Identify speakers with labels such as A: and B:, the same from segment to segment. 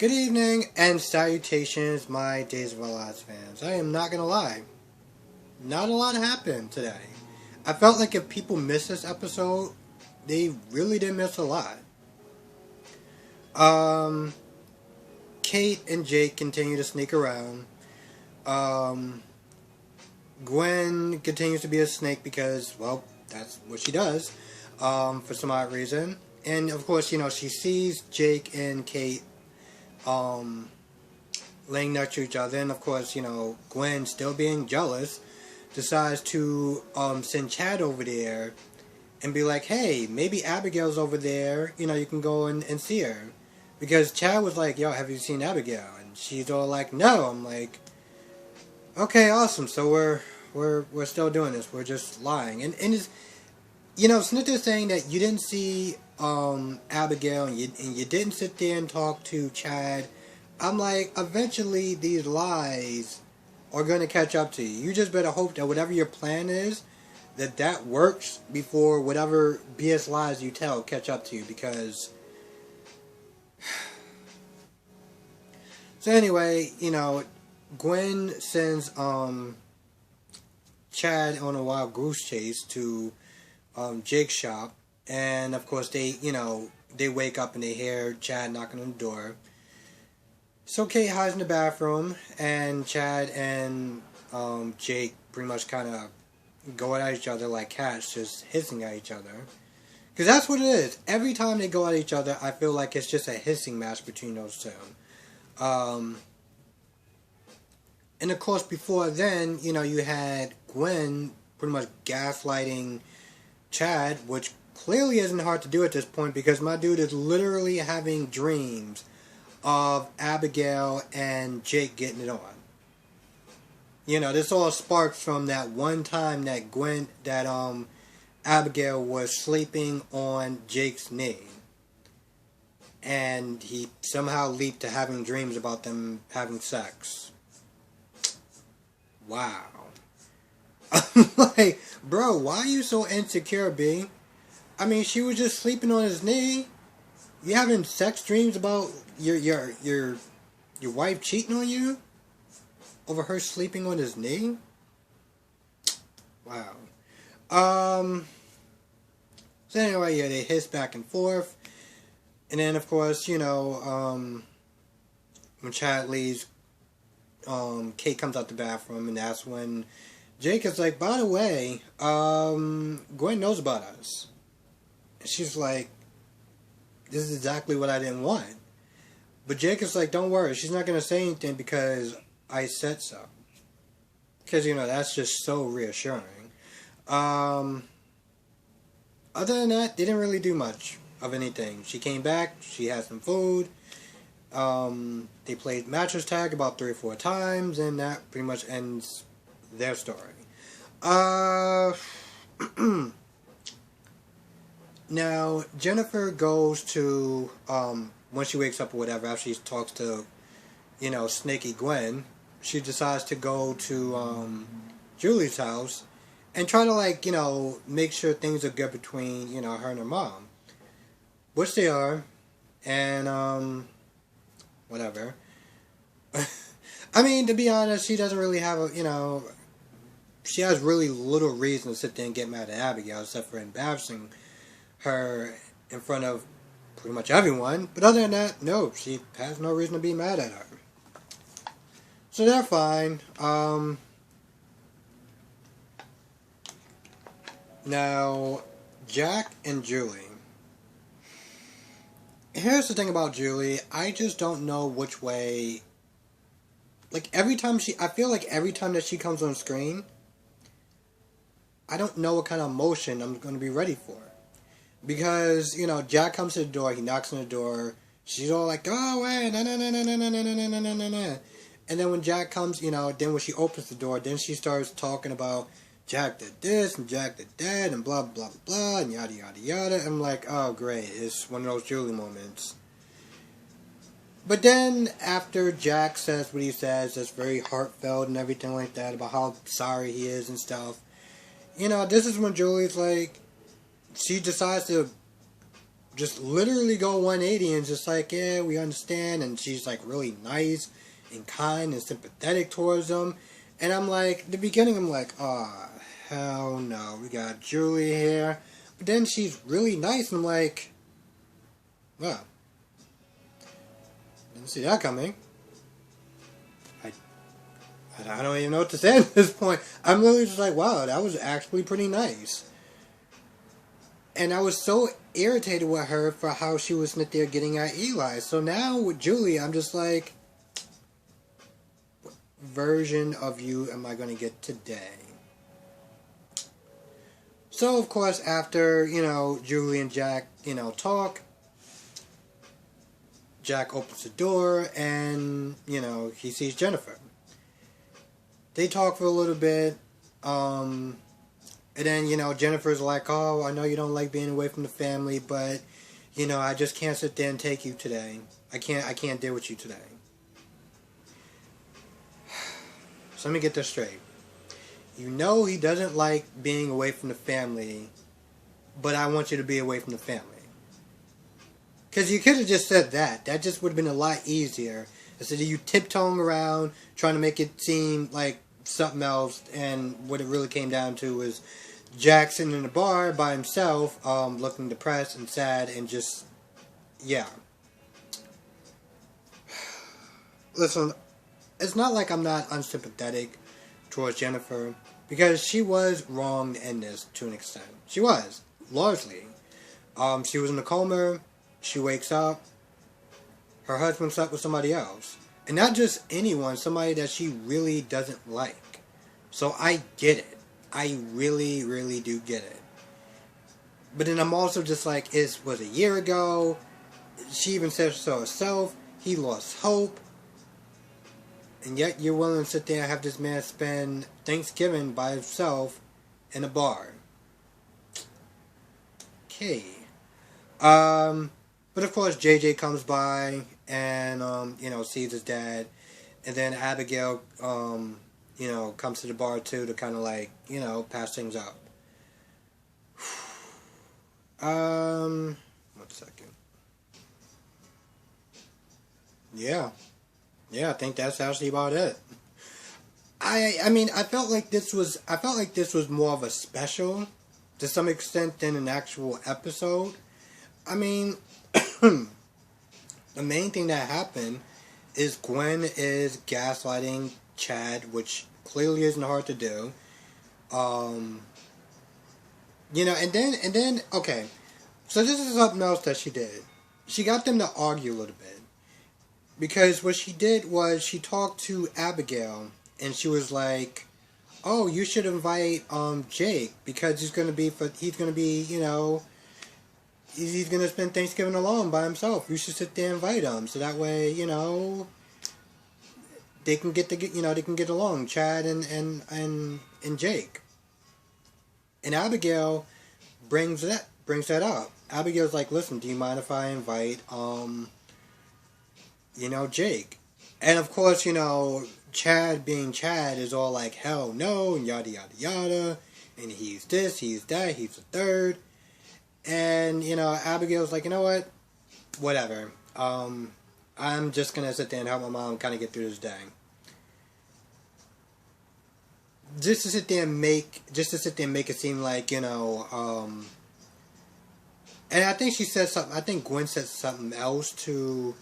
A: Good evening and salutations, my Days of Our Lives fans. I am not gonna lie, not a lot happened today. I felt like if people missed this episode, they really did miss a lot. Kate and Jake continue to sneak around. Gwen continues to be a snake because, well, that's what she does, for some odd reason. And of course, she sees Jake and Kate laying next to each other, and of course, Gwen, still being jealous, decides to send Chad over there and be like, hey, maybe Abigail's over there, you can go and see her. Because Chad was like, yo, have you seen Abigail? And she's all like, no. I'm like, okay, awesome, so we're still doing this, we're just lying. And it's, Snitter's saying that you didn't see Abigail and you didn't sit there and talk to Chad. I'm like, eventually these lies are going to catch up to you. You just better hope that whatever your plan is, that works before whatever BS lies you tell catch up to you, because... So anyway, Gwen sends Chad on a wild goose chase to Jake's shop, and of course they wake up and they hear Chad knocking on the door. So Kate hides in the bathroom, and Chad and Jake pretty much kind of go at each other like cats, just hissing at each other. Because that's what it is. Every time they go at each other, I feel like it's just a hissing match between those two. And of course, before then, you had Gwen pretty much gaslighting Chad, which clearly isn't hard to do at this point, because my dude is literally having dreams of Abigail and Jake getting it on. This all sparks from that one time that Abigail was sleeping on Jake's knee. And he somehow leaped to having dreams about them having sex. Wow. I'm like, bro, why are you so insecure, B? I mean, she was just sleeping on his knee. You having sex dreams about your wife cheating on you over her sleeping on his knee? Wow. So anyway, yeah, they hiss back and forth. And then, of course, when Chad leaves, Kate comes out the bathroom, and that's when Jake is like, by the way, Gwen knows about us. And she's like, this is exactly what I didn't want. But Jake is like, don't worry, she's not going to say anything because I said so. Because, that's just so reassuring. Other than that, they didn't really do much of anything. She came back, she had some food, they played mattress tag about 3 or 4 times, and that pretty much ends their story. Now, Jennifer goes to, when she wakes up or whatever, after she talks to, Snaky Gwen, she decides to go to, Julie's house and try to, make sure things are good between, her and her mom. Which they are. And, whatever. I mean, to be honest, she doesn't really have a, she has really little reason to sit there and get mad at Abigail, except for embarrassing her in front of pretty much everyone. But other than that, no, she has no reason to be mad at her. So they're fine. Now, Jack and Julie. Here's the thing about Julie. I just don't know which way. I feel like every time that she comes on screen, I don't know what kind of emotion I'm going to be ready for. Because, Jack comes to the door, he knocks on the door, she's all like, go away, na na na na na na na na na na na. And then when Jack comes, then when she opens the door, then she starts talking about Jack did this, and Jack did that, and blah, blah, blah, and yada, yada, yada. I'm like, oh, great, it's one of those Julie moments. But then, after Jack says what he says, that's very heartfelt and everything like that, about how sorry he is and stuff, this is when Julie's like, she decides to just literally go 180 and just like, yeah, we understand. And she's like really nice and kind and sympathetic towards them. And I'm like, the beginning, I'm like, oh, hell no, we got Julie here. But then she's really nice, and I'm like, well, didn't see that coming. I don't even know what to say at this point. I'm literally just like, wow, that was actually pretty nice. And I was so irritated with her for how she was sitting there getting at Eli. So now with Julie, I'm just like, what version of you am I going to get today? So, of course, after, Julie and Jack, talk, Jack opens the door and, he sees Jennifer. They talk for a little bit, and then, Jennifer's like, oh, I know you don't like being away from the family, but, I just can't sit there and take you today. I can't deal with you today. So let me get this straight. He doesn't like being away from the family, but I want you to be away from the family. Because you could have just said that. That just would have been a lot easier. Instead of you tiptoeing around, trying to make it seem like something else, and what it really came down to was Jack sitting in the bar by himself, looking depressed and sad, and just, yeah. Listen, it's not like I'm not unsympathetic towards Jennifer, because she was wronged in this to an extent. She was, largely. She was in a coma, she wakes up, her husband slept with somebody else. And not just anyone, somebody that she really doesn't like. So I get it. I really, really do get it. But then I'm also just like, it was a year ago. She even said so herself. He lost hope. And yet you're willing to sit there and have this man spend Thanksgiving by himself in a bar. Okay. But of course JJ comes by and, sees his dad. And then Abigail, comes to the bar too to kind of like, pass things up. 1 second. Yeah, I think that's actually about it. I mean, I felt like this was more of a special, to some extent, than an actual episode. I mean, the main thing that happened is Gwen is gaslighting Chad, which clearly isn't hard to do. And then, okay. So this is something else that she did. She got them to argue a little bit. Because what she did was she talked to Abigail and she was like, oh, you should invite Jake because he's gonna be he's gonna spend Thanksgiving alone by himself. You should sit there and invite him so that way, they can get along, Chad and Jake. And Abigail brings that up. Abigail's like, listen, do you mind if I invite Jake? And of course, Chad being Chad is all like, hell no, and yada yada yada, and he's this, he's that, he's the third. And, Abigail's like, you know what? Whatever. I'm just gonna sit there and help my mom kind of get through this day. Just to sit there and make it seem like, and I think she said something, I think Gwen said something else to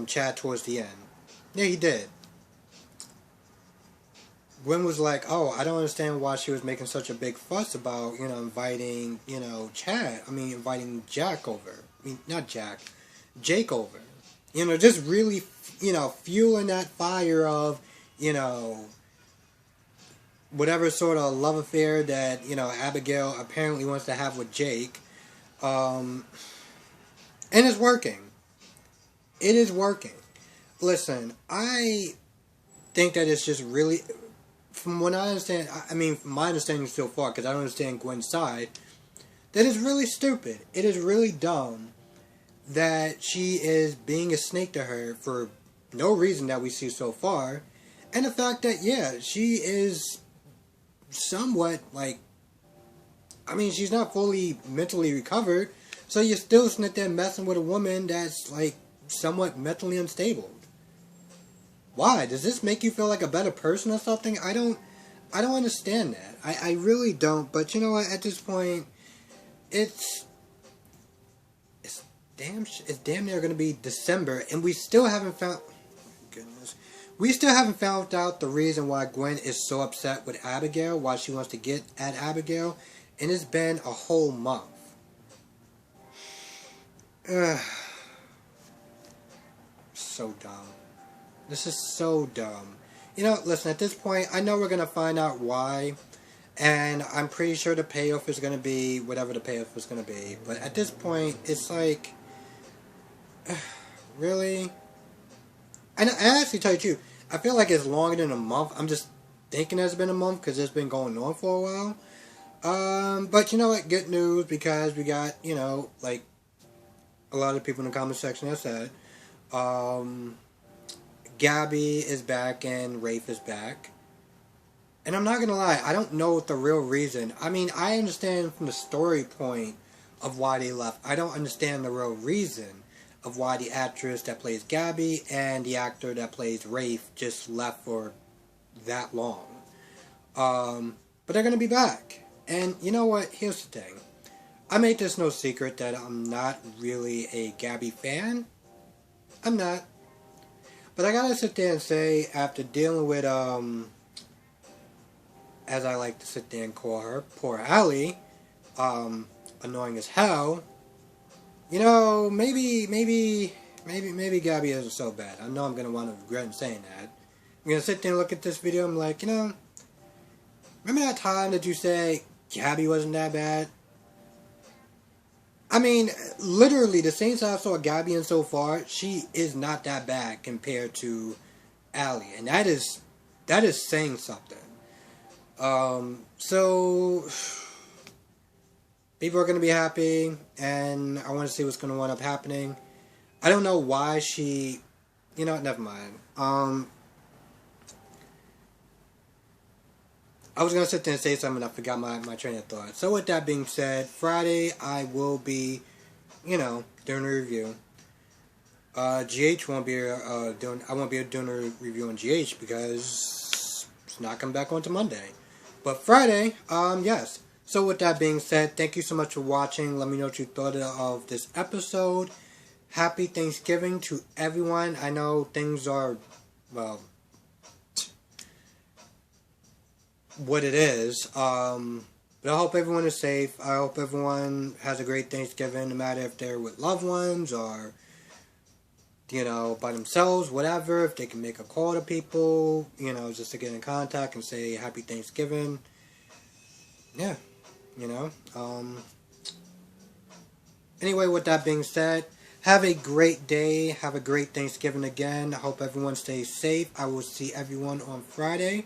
A: Chad towards the end. Yeah, he did. Gwen was like, oh, I don't understand why she was making such a big fuss about, inviting, inviting Jack over. I mean, not Jack, Jake over. Just really, fueling that fire of, whatever sort of love affair that, Abigail apparently wants to have with Jake. And it's working. It is working. Listen, I think that it's just really, from what I understand, from my understanding so far, because I don't understand Gwen's side, that is really stupid. It is really dumb that she is being a snake to her for no reason that we see so far. And the fact that, yeah, she is somewhat, like, she's not fully mentally recovered, So you're still sitting there messing with a woman that's like somewhat mentally unstable. Why? Does this make you feel like a better person or something? I don't understand that. I really don't. But you know what? At this point, it's damn near going to be December, and we still haven't found. Goodness, we still haven't found out the reason why Gwen is so upset with Abigail. Why she wants to get at Abigail, and it's been a whole month. So dumb. This is so dumb. You know, listen, at this point, I know we're going to find out why. And I'm pretty sure the payoff is going to be whatever the payoff is going to be. But at this point, it's like... really? And I actually tell you the truth, I feel like it's longer than a month. I'm just thinking it's been a month because it's been going on for a while. But you know what? Good news, because we got, you know, like... a lot of people in the comment section have said... Gabi is back and Rafe is back. And I'm not gonna lie, I don't know the real reason. I mean, I understand from the story point of why they left. I don't understand the real reason of why the actress that plays Gabi and the actor that plays Rafe just left for that long. But they're gonna be back. And you know what? Here's the thing. I made this no secret that I'm not really a Gabi fan. I'm not. But I gotta sit there and say, after dealing with, as I like to sit there and call her, poor Allie, annoying as hell, you know, maybe Gabi isn't so bad. I know I'm gonna want to regret saying that. I'm gonna sit there and look at this video, I'm like, you know, remember that time that you say Gabi wasn't that bad? I mean, literally, the same time I saw Gabi in so far, she is not that bad compared to Allie. And that is saying something. So, people are going to be happy, and I want to see what's going to wind up happening. I don't know why she, you know what, never mind. I was going to sit there and say something, and I forgot my train of thought. So with that being said, Friday I will be, you know, doing a review. GH won't be I won't be doing a review on GH because it's not coming back onto Monday. But Friday, yes. So with that being said, thank you so much for watching. Let me know what you thought of this episode. Happy Thanksgiving to everyone. I know things are, well, what it is. But I hope everyone is safe. I hope everyone has a great Thanksgiving, no matter if they're with loved ones or, you know, by themselves, whatever. If they can make a call to people, you know, just to get in contact and say Happy Thanksgiving. Yeah, you know. Anyway, with that being said, have a great day. Have a great Thanksgiving again. I hope everyone stays safe. I will see everyone on Friday.